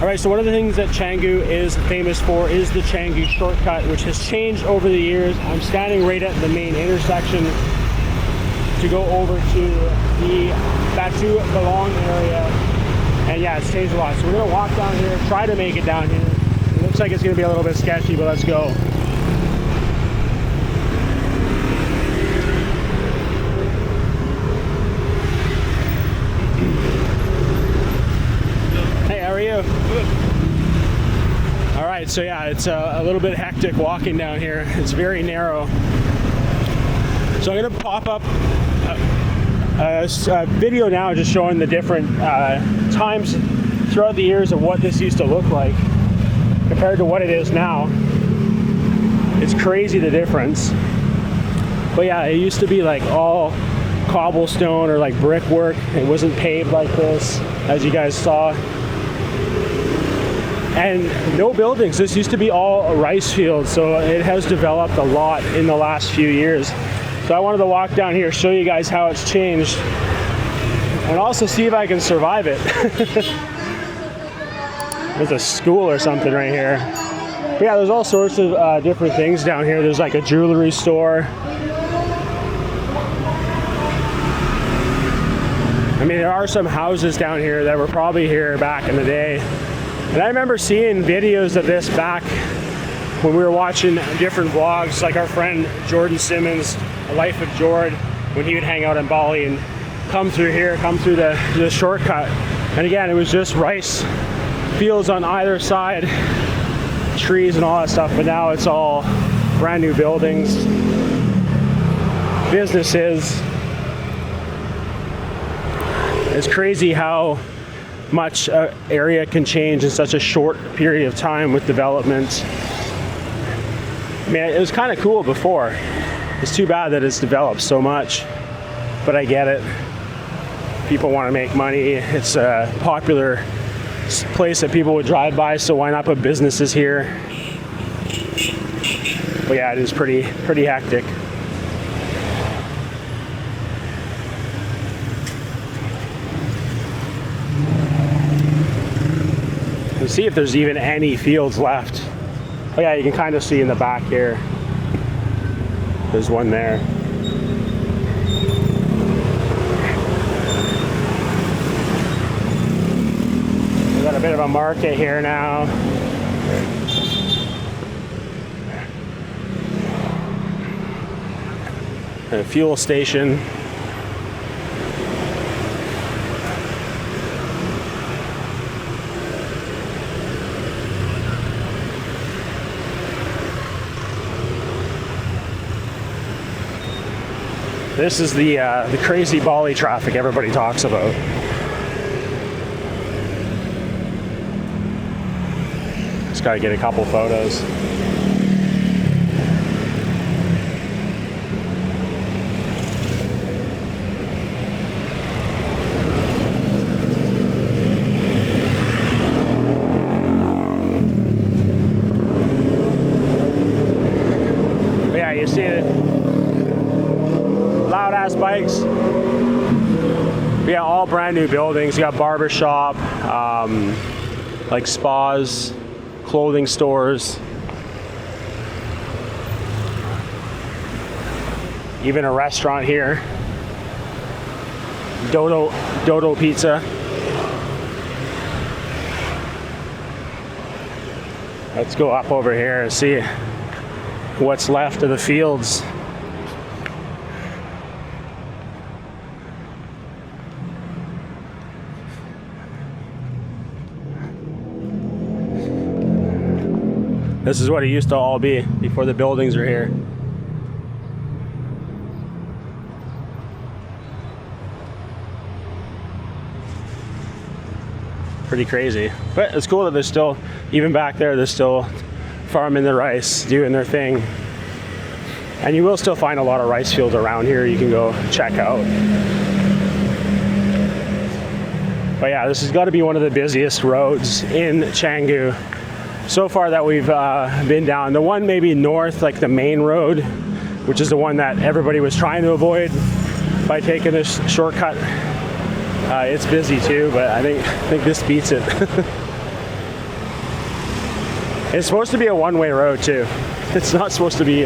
Alright, so one of the things that Canggu is famous for is the Canggu Shortcut, which has changed over the years. I'm standing right at the main intersection to go over to the Batu Bolong area. And yeah, it's changed a lot. So we're gonna walk down here, try to make it down here. It looks like it's gonna be a little bit sketchy, but let's go. Hey, how are you? Good. All right, so yeah, it's a little bit hectic walking down here. It's very narrow. So I'm gonna pop up a video now just showing the different times throughout the years of what this used to look like compared to what it is now. It's crazy the difference. But yeah, it used to be like all cobblestone or like brickwork. It wasn't paved like this, as you guys saw. And no buildings. This used to be all a rice field, so it has developed a lot in the last few years. So I wanted to walk down here, show you guys how it's changed, and also see if I can survive it. There's a school or something right here. But yeah, there's all sorts of different things down here. There's like a jewelry store. I mean, there are some houses down here that were probably here back in the day. And I remember seeing videos of this back when we were watching different vlogs, like our friend Jordan Simmons, A Life of Jord, when he would hang out in Bali and come through here, come through the shortcut. And again, it was just rice fields on either side, trees and all that stuff, but now it's all brand new buildings, businesses. It's crazy how much area can change in such a short period of time with development. I mean, it was kind of cool before. It's too bad that it's developed so much, but I get it. People want to make money. It's a popular place that people would drive by, so why not put businesses here? But yeah, it is pretty hectic. Let's see if there's even any fields left. Oh yeah, you can kind of see in the back here. There's one there. We've got a bit of a market here now. A fuel station. This is the crazy Bali traffic everybody talks about. Just gotta get a couple photos. But yeah, you see it. Loud ass bikes. We got all brand new buildings. You got barber shop, like spas, clothing stores, even a restaurant here. Dodo Pizza. Let's go up over here and see what's left of the fields. This is what it used to all be before the buildings were here. Pretty crazy. But it's cool that there's still, even back there, they're still farming the rice, doing their thing. And you will still find a lot of rice fields around here you can go check out. But yeah, this has got to be one of the busiest roads in Canggu so far that we've been down. The one maybe north, like the main road, which is the one that everybody was trying to avoid by taking this shortcut. It's busy too, but I think this beats it. It's supposed to be a one-way road too. It's not supposed to be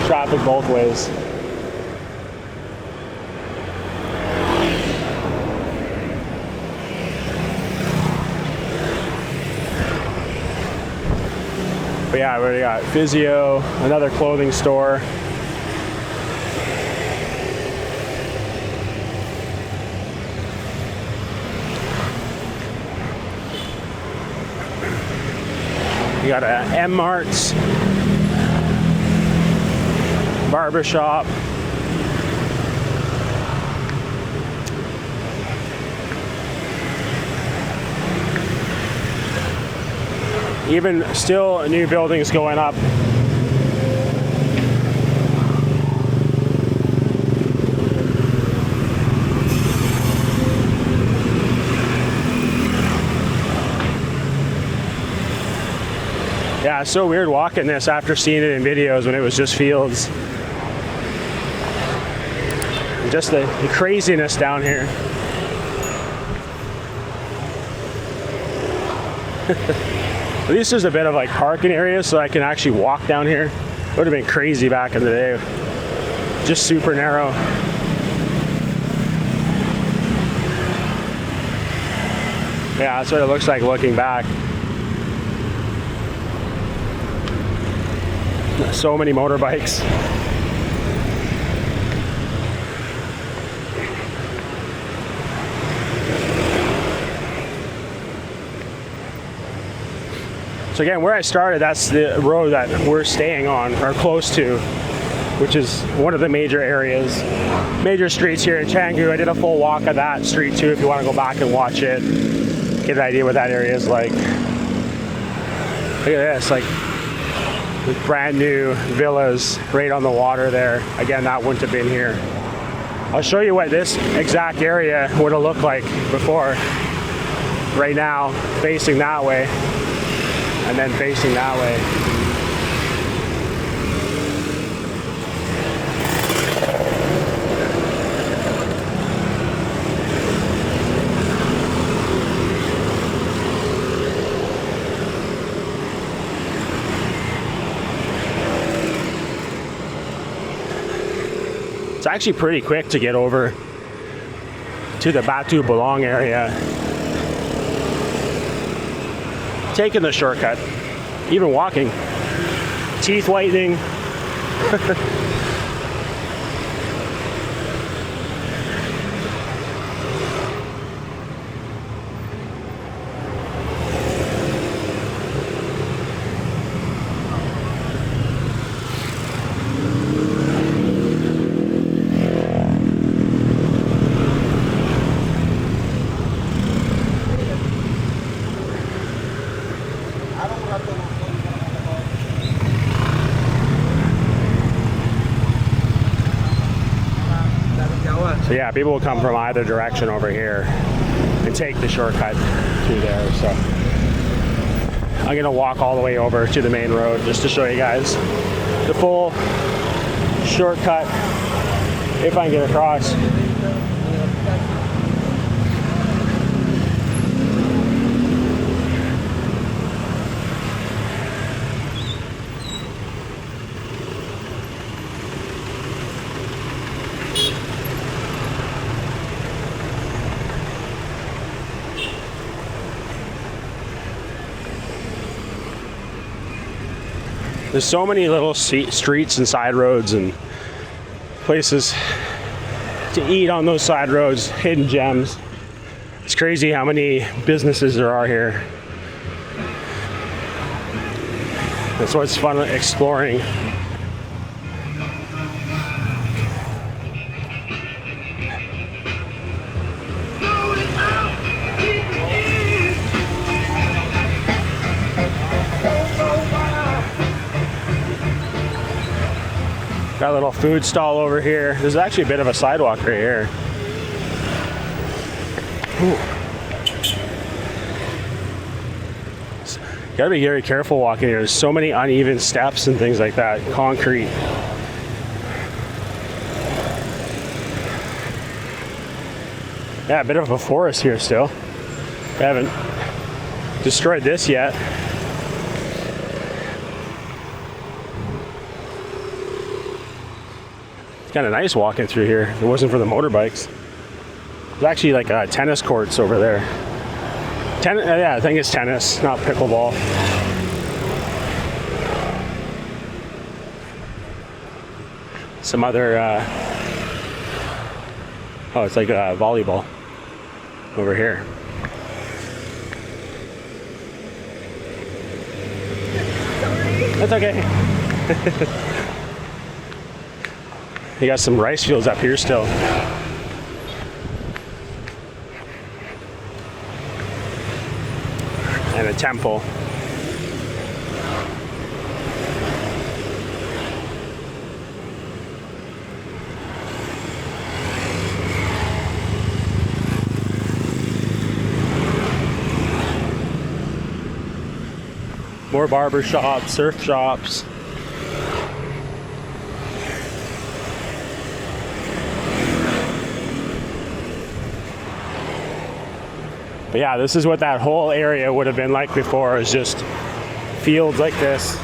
traffic both ways. But yeah, we already got physio, another clothing store. You got a M-Marts, barber shop. Even still new buildings going up. Yeah, it's so weird walking this after seeing it in videos when it was just fields. And just the craziness down here. At least there's a bit of like parking area so I can actually walk down here. It would have been crazy back in the day. Just super narrow. Yeah, that's what it looks like looking back. So many motorbikes. So again, where I started, that's the road that we're staying on, or close to, which is one of the major areas, major streets here in Canggu. I did a full walk of that street too, if you want to go back and watch it, get an idea what that area is like. Look at this, like brand new villas right on the water there. Again, that wouldn't have been here. I'll show you what this exact area would have looked like before. Right now, facing that way. And then facing that way. It's actually pretty quick to get over to the Batu Bolong area. Taking the shortcut, even walking, teeth whitening. So yeah, people will come from either direction over here and take the shortcut through there. So I'm gonna walk all the way over to the main road just to show you guys the full shortcut if I can get across. There's so many little streets and side roads and places to eat on those side roads, hidden gems. It's crazy how many businesses there are here. That's what's fun exploring. Got a little food stall over here. There's actually a bit of a sidewalk right here. Ooh. Gotta be very careful walking here. There's so many uneven steps and things like that. Concrete. Yeah, a bit of a forest here still. We haven't destroyed this yet. It's kind of nice walking through here. If it wasn't for the motorbikes. There's actually like tennis courts over there. Yeah, I think it's tennis, not pickleball. Some other, oh, it's like volleyball over here. That's okay. You got some rice fields up here still. And a temple. More barber shops, surf shops. But yeah, this is what that whole area would have been like before. It was just fields like this.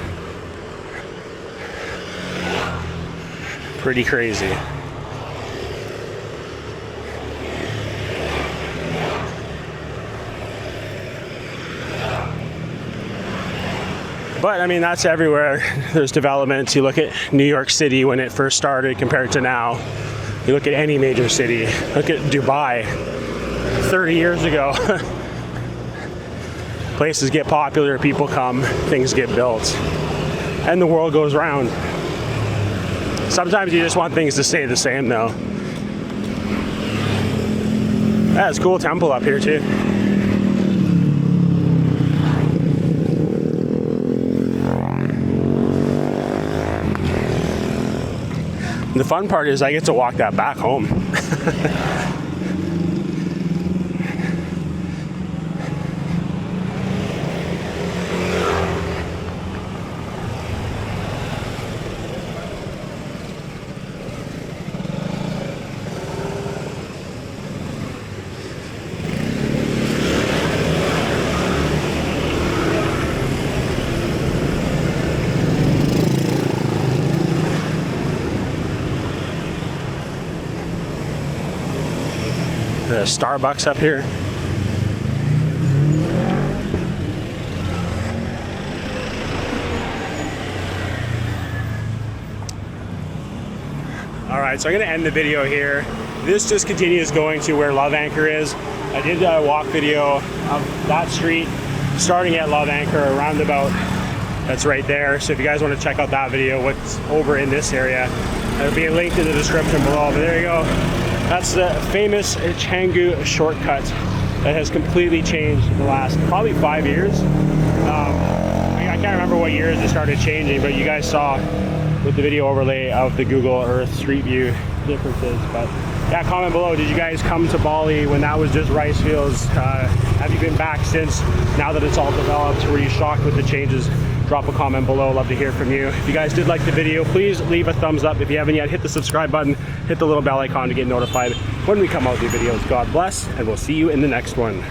Pretty crazy. But I mean, that's everywhere. There's developments. You look at New York City when it first started compared to now. You look at any major city. Look at Dubai 30 years ago. Places get popular, people come, things get built, and the world goes round. Sometimes you just want things to stay the same though. That's a cool temple up here too. The fun part is I get to walk that back home. There's Starbucks up here. All right, so I'm gonna end the video here. This just continues going to where Love Anchor is. I did a walk video of that street starting at Love Anchor, a roundabout that's right there. So if you guys want to check out that video, what's over in this area, there'll be a link in the description below. But there you go. That's the famous Canggu Shortcut that has completely changed in the last probably 5 years. I can't remember what years it started changing, but you guys saw with the video overlay of the Google Earth Street View differences. But yeah, comment below, did you guys come to Bali when that was just rice fields? Have you been back since, now that it's all developed? Were you shocked with the changes? Drop a comment below, love to hear from you. If you guys did like the video, please leave a thumbs up. If you haven't yet, hit the subscribe button, hit the little bell icon to get notified when we come out with new videos. God bless, and we'll see you in the next one.